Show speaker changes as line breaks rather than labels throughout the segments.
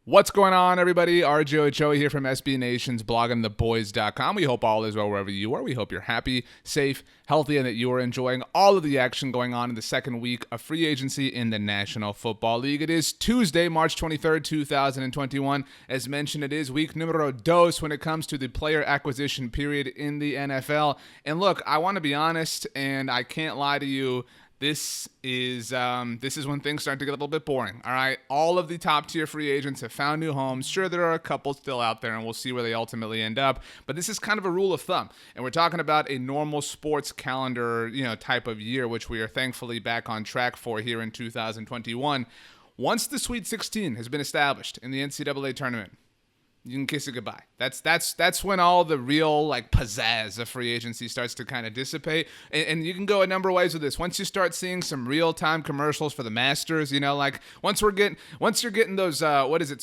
What's going on, everybody? RJ Ochoa here from SB Nation's bloggingtheboys.com. We hope all is well wherever you are. We hope you're happy, safe, healthy, and that you are enjoying all of the action going on in the second week of free agency in the National Football League. It is Tuesday, March 23rd, 2021. As mentioned, it is week numero dos when it comes to the player acquisition period in the NFL. And look, I want to be honest, and I can't lie to you. This is when things start to get a little bit boring, all right? All of the top-tier free agents have found new homes. Sure, there are a couple still out there, and we'll see where they ultimately end up. But this is kind of a rule of thumb, and we're talking about a normal sports calendar, type of year, which we are thankfully back on track for here in 2021. Once the Sweet 16 has been established in the NCAA tournament, you can kiss it goodbye. That's when all the real pizzazz of free agency starts to kind of dissipate. And you can go a number of ways with this. Once you start seeing some real-time commercials for the Masters, once you're getting those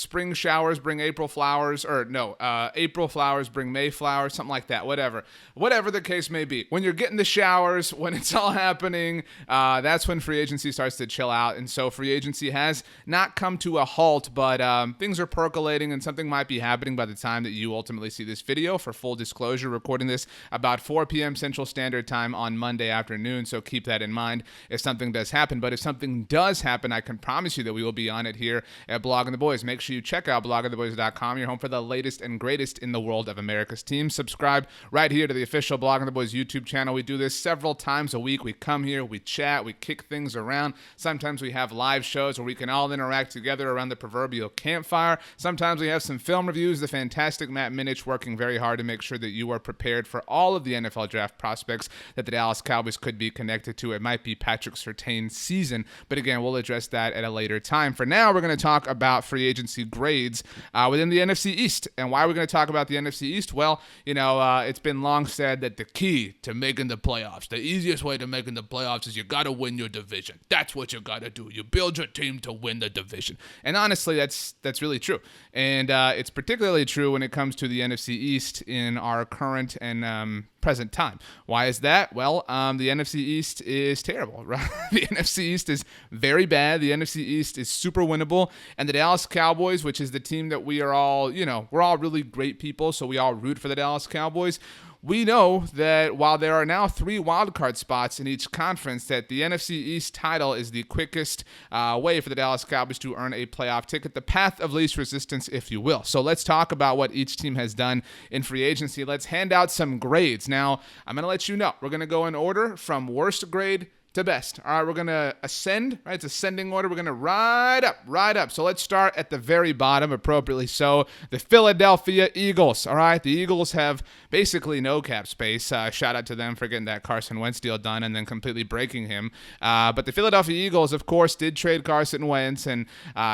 spring showers bring April flowers, or no, April flowers bring May flowers, something like that. Whatever the case may be. When you're getting the showers, when it's all happening, that's when free agency starts to chill out. And so free agency has not come to a halt, but things are percolating and something might be happening by the time that you ultimately see this video. For full disclosure, recording this about 4 p.m. Central Standard Time on Monday afternoon, so keep that in mind if something does happen. But if something does happen, I can promise you that we will be on it here at Blogging the Boys. Make sure you check out bloggingtheboys.com, your home for the latest and greatest in the world of America's teams. Subscribe right here to the official Blogging the Boys YouTube channel. We do this several times a week. We come here, we chat, we kick things around. Sometimes we have live shows where we can all interact together around the proverbial campfire. Sometimes we have some film reviews. The fantastic Matt Minich working very hard to make sure that you are prepared for all of the NFL draft prospects that the Dallas Cowboys could be connected to. It might be Patrick Surtain's season, but again, we'll address that at a later time. For now, we're going to talk about free agency grades within the NFC East. And why are we going to talk about the NFC East? Well, it's been long said that the key to making the playoffs, the easiest way to making the playoffs is you got to win your division. That's what you got to do. You build your team to win the division. And honestly, that's really true. And it's particularly true when it comes to the NFC East in our current and present time. Why is that? Well, the NFC East is terrible, right? The NFC East is very bad. The NFC East is super winnable. And the Dallas Cowboys, which is the team that we are all, we're all really great people, so we all root for the Dallas Cowboys. We know that while there are now 3 wildcard spots in each conference, that the NFC East title is the quickest way for the Dallas Cowboys to earn a playoff ticket, the path of least resistance, if you will. So let's talk about what each team has done in free agency. Let's hand out some grades. Now, I'm going to let you know. We're going to go in order from worst grade to best. All right, we're going to ascend, right? It's ascending order. We're going to ride up. So let's start at the very bottom, appropriately so. The Philadelphia Eagles, all right? The Eagles have basically no cap space. Shout out to them for getting that Carson Wentz deal done and then completely breaking him. But the Philadelphia Eagles, of course, did trade Carson Wentz, and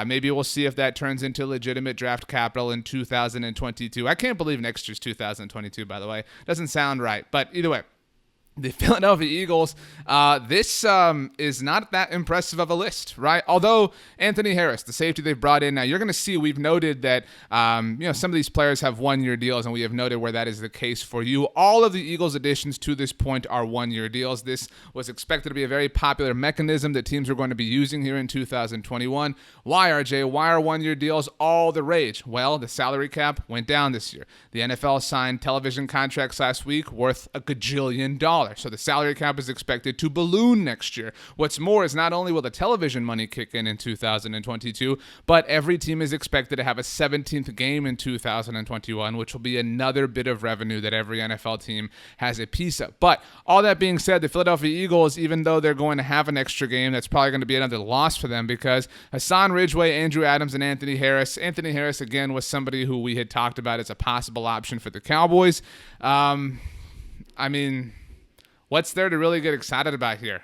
maybe we'll see if that turns into legitimate draft capital in 2022. I can't believe next year's 2022, by the way. Doesn't sound right, but either way. The Philadelphia Eagles, this is not that impressive of a list, right? Although Anthony Harris, the safety they've brought in, now you're going to see we've noted that some of these players have one-year deals, and we have noted where that is the case for you. All of the Eagles additions to this point are one-year deals. This was expected to be a very popular mechanism that teams are going to be using here in 2021. Why, RJ? Why are one-year deals all the rage? Well, the salary cap went down this year. The NFL signed television contracts last week worth $1 gajillion. So the salary cap is expected to balloon next year. What's more is not only will the television money kick in 2022, but every team is expected to have a 17th game in 2021, which will be another bit of revenue that every NFL team has a piece of. But all that being said, the Philadelphia Eagles, even though they're going to have an extra game, that's probably going to be another loss for them because Hassan Ridgeway, Andrew Adams, and Anthony Harris. Anthony Harris, again, was somebody who we had talked about as a possible option for the Cowboys. What's there to really get excited about here?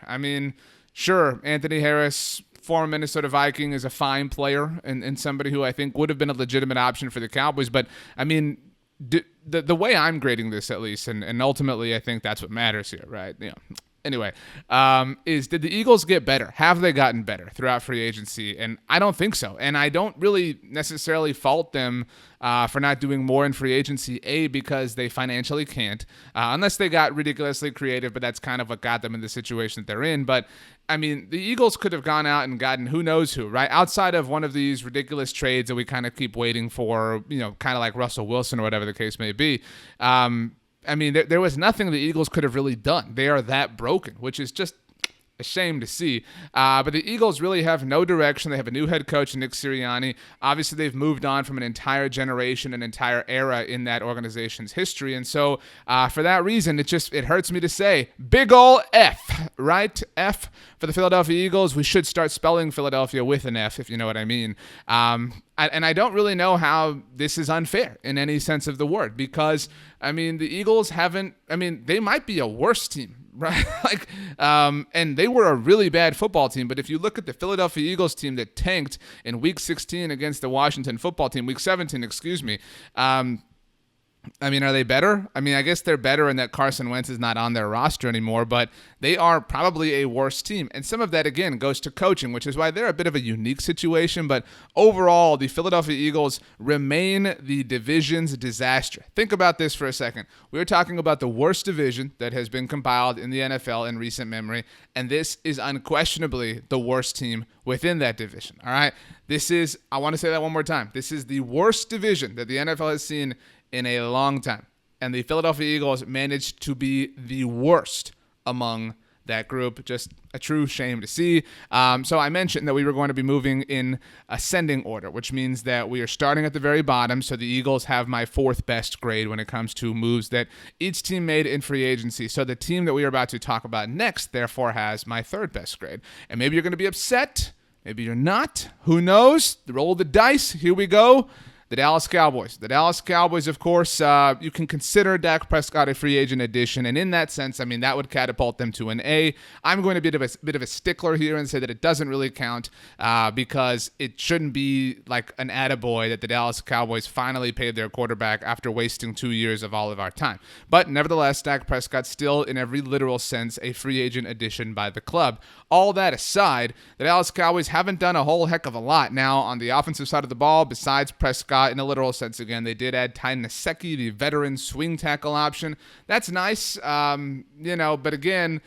Sure, Anthony Harris, former Minnesota Viking, is a fine player and somebody who I think would have been a legitimate option for the Cowboys. But, the way I'm grading this, at least, and ultimately I think that's what matters here, right? Anyway, did the Eagles get better? Have they gotten better throughout free agency? And I don't think so. And I don't really necessarily fault them for not doing more in free agency, because they financially can't, unless they got ridiculously creative, but that's kind of what got them in the situation that they're in. But I mean, the Eagles could have gone out and gotten who knows who, right? Outside of one of these ridiculous trades that we kind of keep waiting for, kind of like Russell Wilson or whatever the case may be. I mean, there was nothing the Eagles could have really done. They are that broken, which is just a shame to see. But the Eagles really have no direction. They have a new head coach, Nick Sirianni. Obviously, they've moved on from an entire generation, an entire era in that organization's history. And so for that reason, it hurts me to say big ol' F, right? F for the Philadelphia Eagles. We should start spelling Philadelphia with an F, if you know what I mean. And I don't really know how this is unfair in any sense of the word, because, I mean, the Eagles they might be a worse team, right? And they were a really bad football team. But if you look at the Philadelphia Eagles team that tanked in Week 16 against the Washington football team, Week 17, excuse me, I mean, are they better? I mean, I guess they're better in that Carson Wentz is not on their roster anymore, but they are probably a worse team. And some of that, again, goes to coaching, which is why they're a bit of a unique situation. But overall, the Philadelphia Eagles remain the division's disaster. Think about this for a second. We're talking about the worst division that has been compiled in the NFL in recent memory, and this is unquestionably the worst team within that division, all right? I want to say that one more time. This is the worst division that the NFL has seen in a long time. And the Philadelphia Eagles managed to be the worst among that group. Just a true shame to see. So I mentioned that we were going to be moving in ascending order, which means that we are starting at the very bottom. So the Eagles have my fourth best grade when it comes to moves that each team made in free agency. So the team that we are about to talk about next, therefore, has my third best grade. And maybe you're going to be upset. Maybe you're not. Who knows? Roll the dice. Here we go. The Dallas Cowboys. The Dallas Cowboys, of course, you can consider Dak Prescott a free agent addition, and in that sense, I mean, that would catapult them to an A. I'm going to be a bit of a stickler here and say that it doesn't really count because it shouldn't be like an attaboy that the Dallas Cowboys finally paid their quarterback after wasting 2 years of all of our time. But nevertheless, Dak Prescott still, in every literal sense, a free agent addition by the club. All that aside, the Dallas Cowboys haven't done a whole heck of a lot. Now, on the offensive side of the ball, besides Prescott, in a literal sense again, they did add Ty Nsekhe, the veteran swing tackle option. That's nice, but again,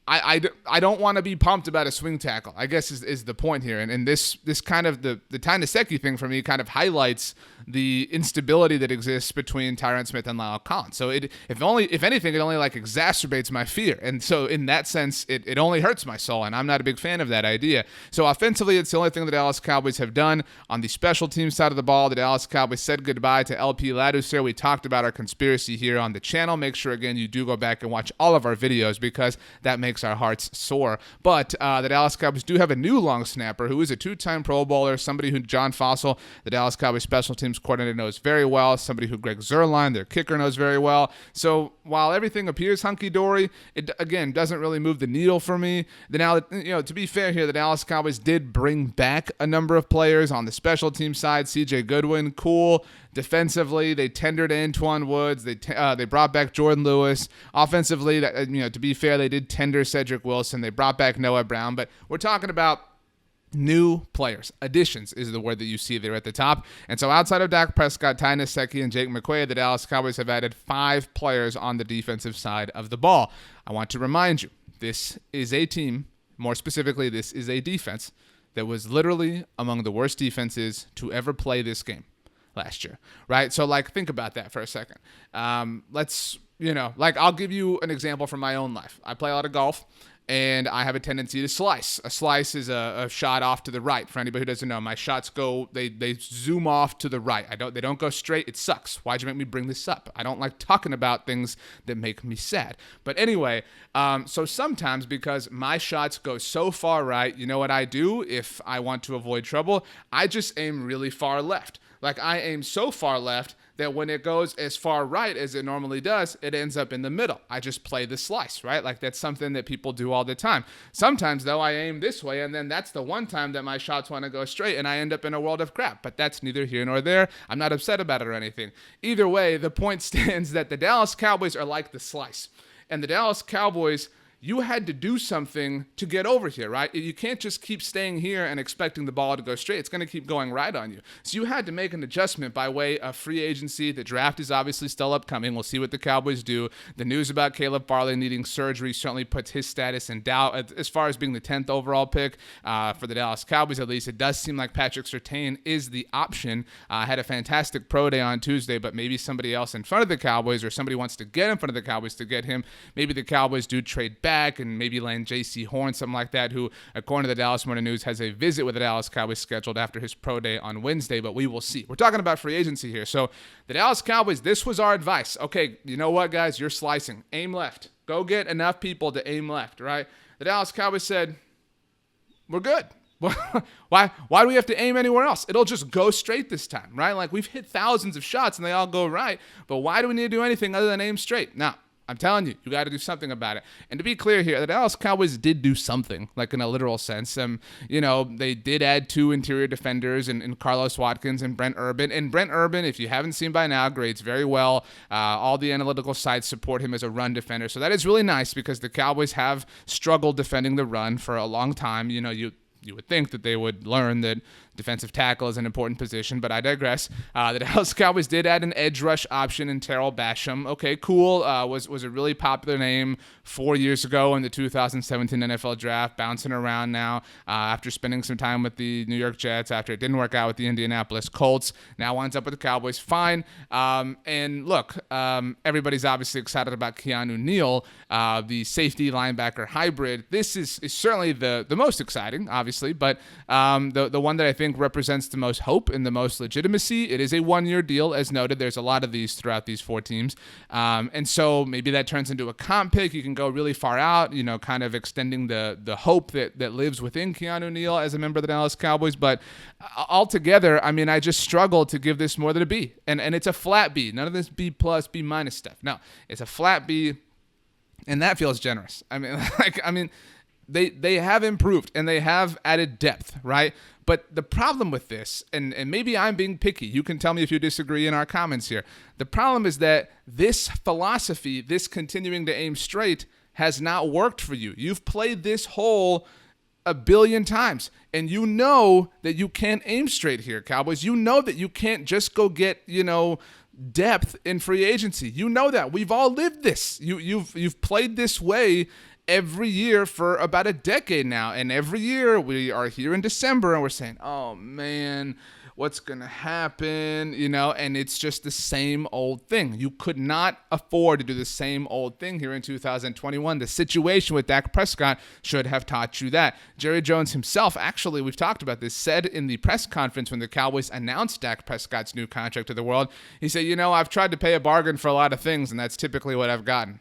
I don't want to be pumped about a swing tackle, I guess is the point here. And this kind of the Ty Nsekhe thing for me kind of highlights the instability that exists between Tyron Smith and Lyle Collins. So if anything, it only like exacerbates my fear. And so in that sense, it only hurts my soul, and I'm not a big fan of that idea. So offensively, it's the only thing the Dallas Cowboys have done. On the special team side of the ball, the Dallas Cowboys said goodbye to LP Ladouceur. We talked about our conspiracy here on the channel. Make sure, again, you do go back and watch all of our videos because that makes our hearts soar. But the Dallas Cowboys do have a new long snapper who is a two-time Pro Bowler, somebody who John Fossil, the Dallas Cowboys special teams coordinator, knows very well, somebody who Greg Zuerlein, their kicker, knows very well. So while everything appears hunky-dory, it, again, doesn't really move the needle for me. Now, to be fair here, the Dallas Cowboys did bring back a number of players on the special team side. CJ Goodwin, cool. Defensively, they tendered Antoine Woods. They brought back Jordan Lewis. Offensively, to be fair, they did tender Cedric Wilson. They brought back Noah Brown. But we're talking about new players. Additions is the word that you see there at the top. And so outside of Dak Prescott, Ty Nsekhe, and Jake McQuaid, the Dallas Cowboys have added 5 players on the defensive side of the ball. I want to remind you, this is a team, more specifically, this is a defense that was literally among the worst defenses to ever play this game last year, right? So, think about that for a second. I'll give you an example from my own life. I play a lot of golf, and I have a tendency to slice. A slice is a shot off to the right. For anybody who doesn't know, my shots they zoom off to the right. They don't go straight. It sucks. Why'd you make me bring this up? I don't like talking about things that make me sad. But anyway, so sometimes because my shots go so far right, you know what I do if I want to avoid trouble? I just aim really far left. I aim so far left that when it goes as far right as it normally does, it ends up in the middle. I just play the slice, right? That's something that people do all the time. Sometimes, though, I aim this way, and then that's the one time that my shots want to go straight, and I end up in a world of crap. But that's neither here nor there. I'm not upset about it or anything. Either way, the point stands that the Dallas Cowboys are like the slice. And the Dallas Cowboys you had to do something to get over here, right? You can't just keep staying here and expecting the ball to go straight. It's going to keep going right on you. So you had to make an adjustment by way of free agency. The draft is obviously still upcoming. We'll see what the Cowboys do. The news about Caleb Farley needing surgery certainly puts his status in doubt. As far as being the 10th overall pick for the Dallas Cowboys, at least, it does seem like Patrick Surtain is the option. Had a fantastic pro day on Tuesday, but maybe somebody else in front of the Cowboys, or somebody wants to get in front of the Cowboys to get him. Maybe the Cowboys do trade back and maybe land J.C. Horn, something like that, who, according to the Dallas Morning News, has a visit with the Dallas Cowboys scheduled after his pro day on Wednesday, but we will see. We're talking about free agency here. So the Dallas Cowboys, this was our advice. Okay, you know what, guys? You're slicing. Aim left. Go get enough people to aim left, right? The Dallas Cowboys said, we're good. Why do we have to aim anywhere else? It'll just go straight this time, right? Like, we've hit thousands of shots and they all go right, but why do we need to do anything other than aim straight? Now, I'm telling you, you got to do something about it. And to be clear here, the Dallas Cowboys did do something, like in a literal sense. They did add 2 interior defenders in Carlos Watkins and Brent Urban. And Brent Urban, if you haven't seen by now, grades very well. All the analytical sites support him as a run defender. So that is really nice because the Cowboys have struggled defending the run for a long time. You would think that they would learn that defensive tackle is an important position, but I digress. The Dallas Cowboys did add an edge rush option in Terrell Basham. Okay, cool. Was a really popular name 4 years ago in the 2017 NFL Draft, bouncing around now after spending some time with the New York Jets, after it didn't work out with the Indianapolis Colts. Now winds up with the Cowboys. Fine. And look, everybody's obviously excited about Keanu Neal, the safety linebacker hybrid. This is certainly the most exciting, obviously, but the one that I think represents the most hope and the most legitimacy. It is a 1-year deal, as noted. There's a lot of these throughout these 4 teams. And so maybe that turns into a comp pick. You can go really far out, kind of extending the hope that lives within Keanu Neal as a member of the Dallas Cowboys. But altogether, I just struggle to give this more than a B. And it's a flat B. None of this B+, B- stuff. No, it's a flat B, and that feels generous. They have improved and they have added depth, right? But the problem with this, and maybe I'm being picky, you can tell me if you disagree in our comments here. The problem is that this philosophy, this continuing to aim straight, has not worked for you. You've played this hole 1 billion times, and you know that you can't aim straight here, Cowboys. You know that you can't just go get, depth in free agency. You know that. We've all lived this. You've played this way every year for about a decade now, and every year we are here in December and we're saying, oh man, what's gonna happen, and it's just the same old thing. You could not afford to do the same old thing here in 2021. The situation with Dak Prescott should have taught you that. Jerry Jones himself, actually, we've talked about this, said in the press conference when the Cowboys announced Dak Prescott's new contract to the world, he said, I've tried to pay a bargain for a lot of things, and that's typically what I've gotten.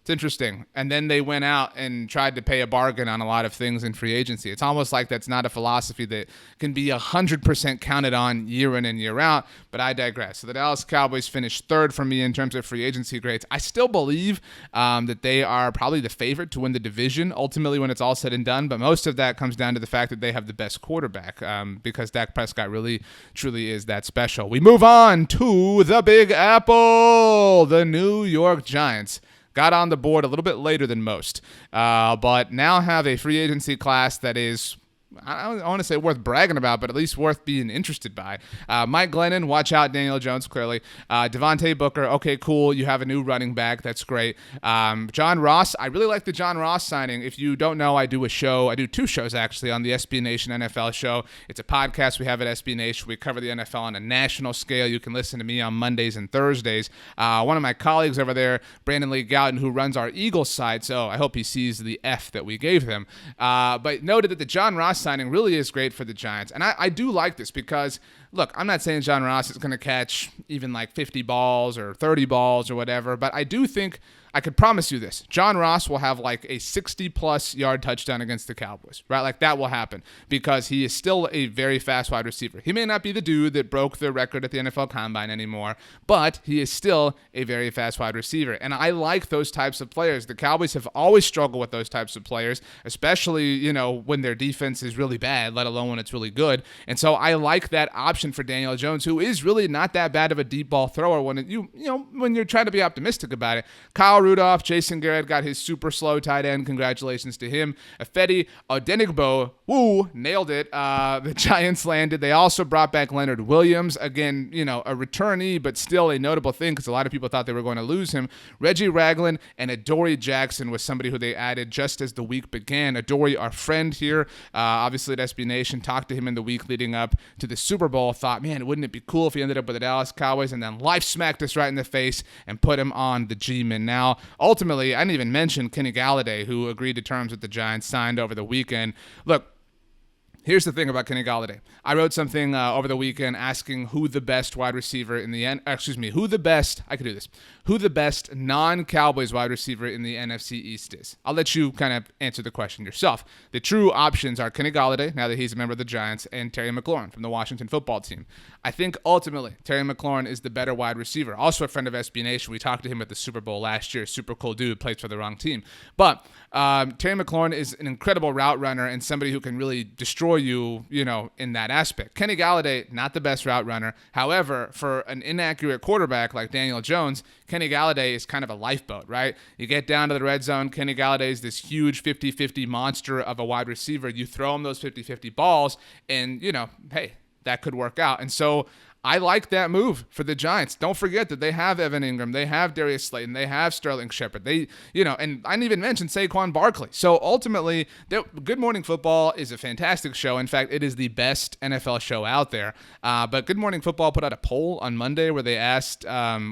It's interesting. And then they went out and tried to pay a bargain on a lot of things in free agency. It's almost like that's not a philosophy that can be 100% counted on year in and year out, but I digress. So the Dallas Cowboys finished 3rd for me in terms of free agency grades. I still believe that they are probably the favorite to win the division, ultimately when it's all said and done, but most of that comes down to the fact that they have the best quarterback because Dak Prescott really, truly is that special. We move on to the Big Apple, the New York Giants. Got on the board a little bit later than most, but now have a free agency class that is, I don't want to say worth bragging about, but at least worth being interested by. Mike Glennon, watch out. Daniel Jones, clearly. Devontae Booker, okay, cool. You have a new running back. That's great. John Ross, I really like the John Ross signing. If you don't know, I do 2 shows actually on the SB Nation NFL show. It's a podcast we have at SB Nation. We cover the NFL on a national scale. You can listen to me on Mondays and Thursdays. One of my colleagues over there, Brandon Lee Gouton, who runs our Eagles side, so I hope he sees the F that we gave him, but noted that the John Ross signing really is great for the Giants. And I do like this because, look, I'm not saying John Ross is going to catch even like 50 balls or 30 balls or whatever, but I do think I could promise you this. John Ross will have like a 60-plus yard touchdown against the Cowboys, right? Like that will happen because he is still a very fast wide receiver. He may not be the dude that broke the record at the NFL Combine anymore, but he is still a very fast wide receiver. And I like those types of players. The Cowboys have always struggled with those types of players, especially, when their defense is really bad, let alone when it's really good. And so I like that option option for Daniel Jones, who is really not that bad of a deep ball thrower when when you're trying to be optimistic about it. Kyle Rudolph, Jason Garrett got his super slow tight end. Congratulations to him. Ifedi Odenigbo, nailed it. The Giants landed. They also brought back Leonard Williams. Again, a returnee, but still a notable thing because a lot of people thought they were going to lose him. Reggie Ragland and Adoree Jackson was somebody who they added just as the week began. Adoree, our friend here, obviously at SB Nation, talked to him in the week leading up to the Super Bowl, thought, man, wouldn't it be cool if he ended up with the Dallas Cowboys, and then life smacked us right in the face and put him on the G-Men. Now, ultimately, I didn't even mention Kenny Galladay, who agreed to terms with the Giants, signed over the weekend. Look, here's the thing about Kenny Galladay. I wrote something over the weekend asking who the best wide receiver in the who the best non-Cowboys wide receiver in the NFC East is. I'll let you kind of answer the question yourself. The true options are Kenny Galladay, now that he's a member of the Giants, and Terry McLaurin from the Washington football team. I think ultimately Terry McLaurin is the better wide receiver. Also a friend of SB Nation. We talked to him at the Super Bowl last year. Super cool dude, plays for the wrong team. But Terry McLaurin is an incredible route runner and somebody who can really destroy you, in that aspect. Kenny Galladay, not the best route runner. However, for an inaccurate quarterback like Daniel Jones, Kenny Galladay is kind of a lifeboat, right? You get down to the red zone, Kenny Galladay is this huge 50-50 monster of a wide receiver. You throw him those 50-50 balls and, hey, that could work out. And so I like that move for the Giants. Don't forget that they have Evan Ingram, they have Darius Slayton, they have Sterling Shepard. And I didn't even mention Saquon Barkley. So ultimately, Good Morning Football is a fantastic show. In fact, it is the best NFL show out there. But Good Morning Football put out a poll on Monday where they asked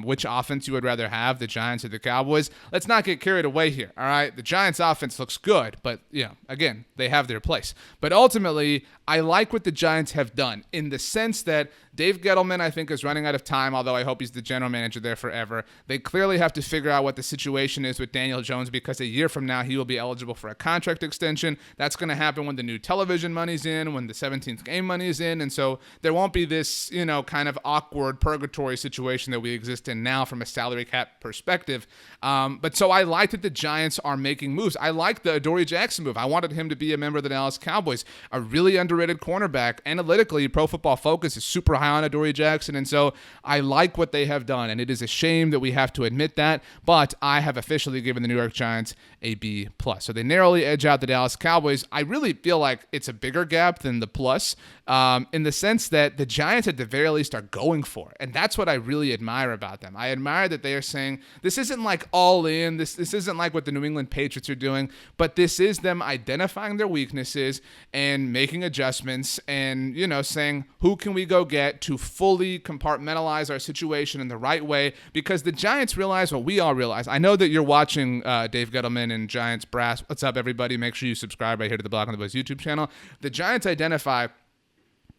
which offense you would rather have, the Giants or the Cowboys. Let's not get carried away here, all right? The Giants offense looks good, but again, they have their place. But ultimately, I like what the Giants have done in the sense that Dave Gettleman, I think, is running out of time, although I hope he's the general manager there forever. They clearly have to figure out what the situation is with Daniel Jones because a year from now he will be eligible for a contract extension. That's going to happen when the new television money's in, when the 17th game money is in, and so there won't be this, kind of awkward purgatory situation that we exist in now from a salary cap perspective. But so I like that the Giants are making moves. I like the Adoree Jackson move. I wanted him to be a member of the Dallas Cowboys, a really underrated cornerback. Analytically, Pro Football Focus is super high on Adoree Jackson, and so I like what they have done, and it is a shame that we have to admit that, but I have officially given the New York Giants a B+. So they narrowly edge out the Dallas Cowboys. I really feel like it's a bigger gap than the plus, in the sense that the Giants at the very least are going for it, and that's what I really admire about them. I admire that they are saying, this isn't like all in, this isn't like what the New England Patriots are doing, but this is them identifying their weaknesses and making adjustments and, saying, who can we go get to fully compartmentalize our situation in the right way, because the Giants realize what we all realize. I know that you're watching Dave Gettleman and Giants Brass. What's up, everybody? Make sure you subscribe right here to the Block on the Boys YouTube channel. The Giants identify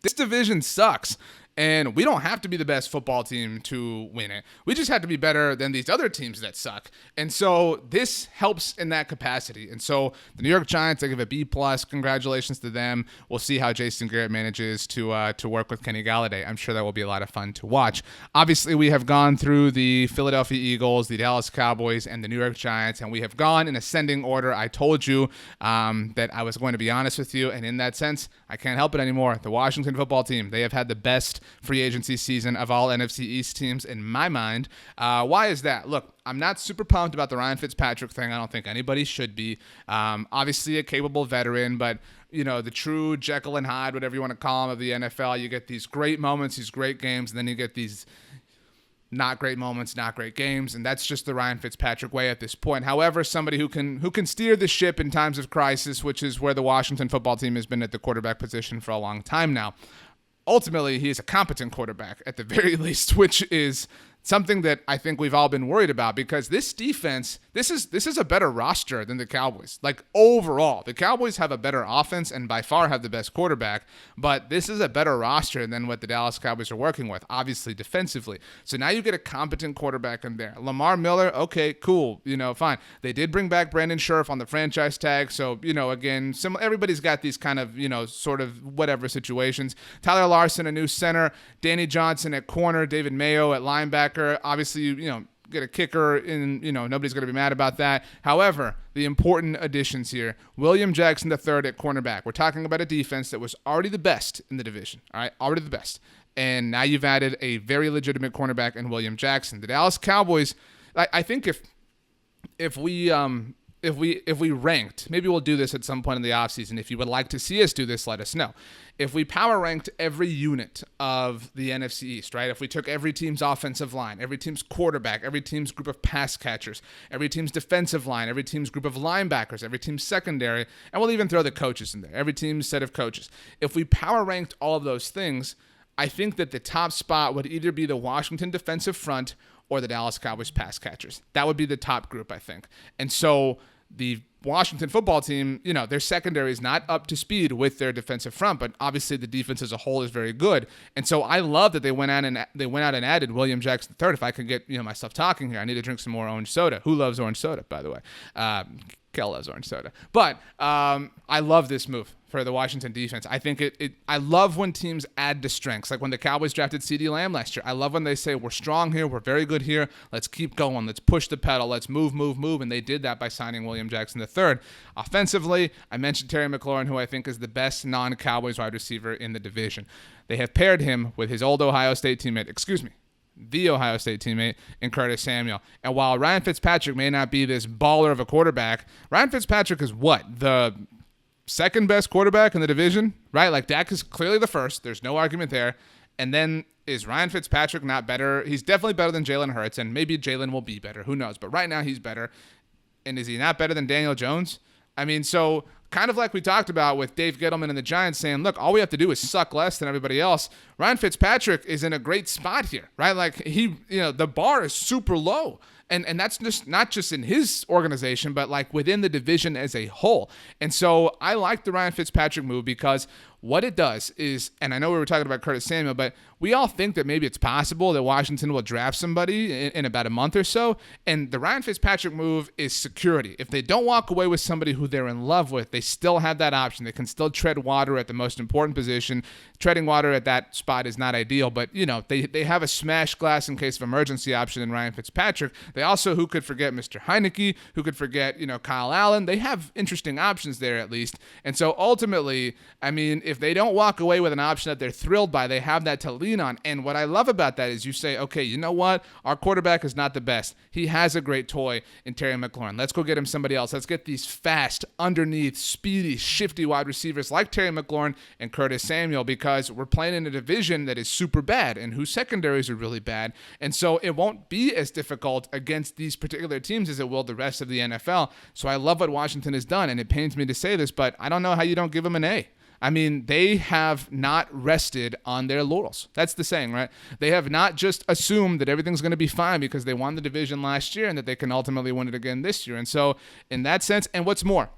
this division sucks. And we don't have to be the best football team to win it. We just have to be better than these other teams that suck. And so this helps in that capacity. And so the New York Giants, I give a B+. Congratulations to them. We'll see how Jason Garrett manages to work with Kenny Galladay. I'm sure that will be a lot of fun to watch. Obviously, we have gone through the Philadelphia Eagles, the Dallas Cowboys, and the New York Giants, and we have gone in ascending order. I told you that I was going to be honest with you, and in that sense, I can't help it anymore. The Washington football team, they have had the best free agency season of all NFC East teams in my mind. Why is that? Look, I'm not super pumped about the Ryan Fitzpatrick thing. I don't think anybody should be. Obviously a capable veteran, but the true Jekyll and Hyde, whatever you want to call him, of the NFL. You get these great moments, these great games, and then you get these not great moments, not great games, and that's just the Ryan Fitzpatrick way at this point. However, somebody who can steer the ship in times of crisis, which is where the Washington football team has been at the quarterback position for a long time now. Ultimately, he is a competent quarterback at the very least, which is something that I think we've all been worried about, because this defense, this is a better roster than the Cowboys. Like overall, the Cowboys have a better offense and by far have the best quarterback, but this is a better roster than what the Dallas Cowboys are working with, obviously defensively. So now you get a competent quarterback in there. Lamar Miller, okay, cool, fine. They did bring back Brandon Scherf on the franchise tag, so, again, everybody's got these kind of, sort of whatever situations. Tyler Larson, a new center. Danny Johnson at corner. David Mayo at linebacker. Obviously, get a kicker in, nobody's going to be mad about that. However, the important additions here, William Jackson III at cornerback. We're talking about a defense that was already the best in the division, all right? Already the best. and now you've added a very legitimate cornerback in William Jackson. The Dallas Cowboys, I think if we ranked, maybe we'll do this at some point in the offseason. If you would like to see us do this, let us know. If we power ranked every unit of the NFC East, right? If we took every team's offensive line, every team's quarterback, every team's group of pass catchers, every team's defensive line, every team's group of linebackers, every team's secondary, and we'll even throw the coaches in there, every team's set of coaches. If we power ranked all of those things, I think that the top spot would either be the Washington defensive front or the Dallas Cowboys pass catchers. That would be the top group, I think. And so the Washington football team, their secondary is not up to speed with their defensive front, but obviously the defense as a whole is very good. And so I love that they went out and added William Jackson III. If I could get myself talking here, I need to drink some more orange soda. Who loves orange soda, by the way? Kel loves orange soda. But I love this move for the Washington defense. I think I love when teams add to strengths. Like when the Cowboys drafted CeeDee Lamb last year. I love when they say, we're strong here, we're very good here, let's keep going, let's push the pedal, let's move. And they did that by signing William Jackson III. Offensively, I mentioned Terry McLaurin, who I think is the best non-Cowboys wide receiver in the division. They have paired him with his old Ohio State teammate, the Ohio State teammate in Curtis Samuel. And while Ryan Fitzpatrick may not be this baller of a quarterback, Ryan Fitzpatrick is the second best quarterback in the division, right? Like Dak is clearly the first. There's no argument there. And then is Ryan Fitzpatrick not better? He's definitely better than Jalen Hurts, and maybe Jalen will be better. Who knows? But right now he's better. And is he not better than Daniel Jones? I mean, so kind of like we talked about with Dave Gettleman and the Giants saying, look, all we have to do is suck less than everybody else. Ryan Fitzpatrick is in a great spot here, right? Like the bar is super low. And that's just not just in his organization, but like within the division as a whole. And so I like the Ryan Fitzpatrick move because what it does is, and I know we were talking about Curtis Samuel, but we all think that maybe it's possible that Washington will draft somebody in about a month or so. And the Ryan Fitzpatrick move is security. If they don't walk away with somebody who they're in love with, they still have that option. They can still tread water at the most important position. Treading water at that spot is not ideal, but they have a smash glass in case of emergency option in Ryan Fitzpatrick. They also, who could forget Mr. Heineke, who could forget, Kyle Allen. They have interesting options there at least. And so ultimately, I mean, if they don't walk away with an option that they're thrilled by, they have that to lean on. And what I love about that is you say, okay, you know what? Our quarterback is not the best. He has a great toy in Terry McLaurin. Let's go get him somebody else. Let's get these fast, underneath, speedy, shifty wide receivers like Terry McLaurin and Curtis Samuel, because we're playing in a division that is super bad and whose secondaries are really bad. And so it won't be as difficult against these particular teams as it will the rest of the NFL. So I love what Washington has done, and it pains me to say this, but I don't know how you don't give them an A. I mean, they have not rested on their laurels. That's the saying, right? They have not just assumed that everything's going to be fine because they won the division last year and that they can ultimately win it again this year. And so in that sense, and what's more,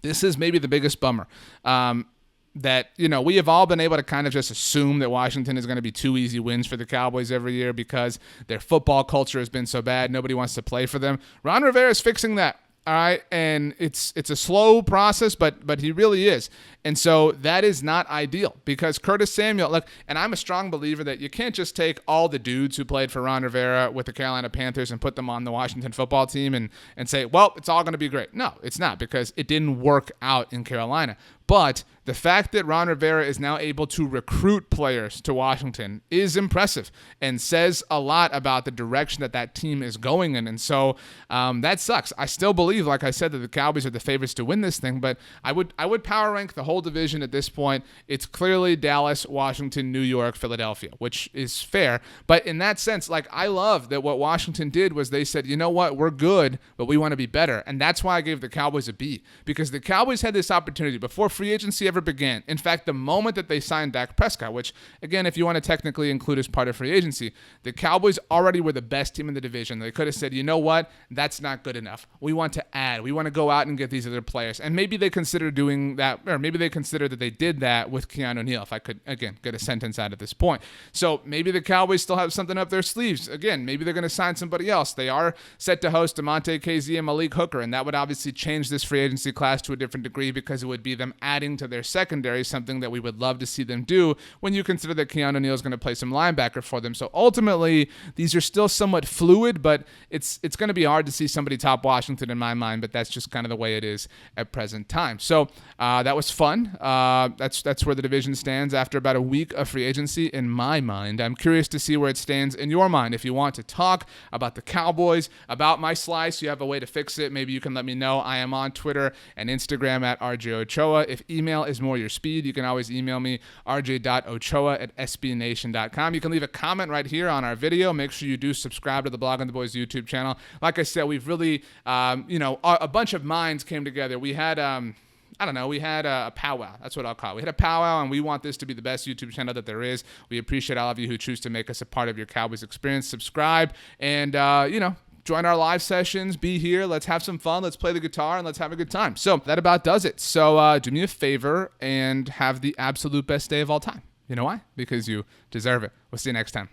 this is maybe the biggest bummer, that, we have all been able to kind of just assume that Washington is going to be 2 easy wins for the Cowboys every year because their football culture has been so bad. Nobody wants to play for them. Ron Rivera is fixing that. All right, and it's a slow process, but he really is. And so that is not ideal because Curtis Samuel, look, and I'm a strong believer that you can't just take all the dudes who played for Ron Rivera with the Carolina Panthers and put them on the Washington football team and say, well, it's all going to be great. No, it's not, because it didn't work out in Carolina. But the fact that Ron Rivera is now able to recruit players to Washington is impressive and says a lot about the direction that team is going in. And so that sucks. I still believe, like I said, that the Cowboys are the favorites to win this thing, but I would power rank the whole division at this point. It's clearly Dallas, Washington, New York, Philadelphia, which is fair. But in that sense, like, I love that what Washington did was they said, you know what, we're good, but we want to be better. And that's why I gave the Cowboys a B, because the Cowboys had this opportunity before free agency ever began. In fact, the moment that they signed Dak Prescott, which, again, if you want to technically include as part of free agency, the Cowboys already were the best team in the division. They could have said, you know what, that's not good enough. We want to add. We want to go out and get these other players. And maybe they consider doing that, or maybe they consider that they did that with Keanu Neal, if I could, again, get a sentence out at this point. So maybe the Cowboys still have something up their sleeves. Again, maybe they're going to sign somebody else. They are set to host DeMonte Casey and Malik Hooker, and that would obviously change this free agency class to a different degree because it would be them adding to their secondary, something that we would love to see them do when you consider that Keanu Neal is going to play some linebacker for them. So ultimately, these are still somewhat fluid, but it's going to be hard to see somebody top Washington in my mind, but that's just kind of the way it is at present time. So that was fun. That's where the division stands after about a week of free agency in my mind. I'm curious to see where it stands in your mind. If you want to talk about the Cowboys, about my slice, you have a way to fix it. Maybe you can let me know. I am on Twitter and Instagram at RJ Ochoa. If email is more your speed, you can always email me, rj.ochoa@sbnation.com. You can leave a comment right here on our video. Make sure you do subscribe to the Blog on the Boys YouTube channel. Like I said, we've really, a bunch of minds came together. We had, we had a powwow. That's what I'll call it. We had a powwow, and we want this to be the best YouTube channel that there is. We appreciate all of you who choose to make us a part of your Cowboys experience. Subscribe and, join our live sessions. Be here. Let's have some fun. Let's play the guitar, and let's have a good time. So that about does it. So do me a favor and have the absolute best day of all time. You know why? Because you deserve it. We'll see you next time.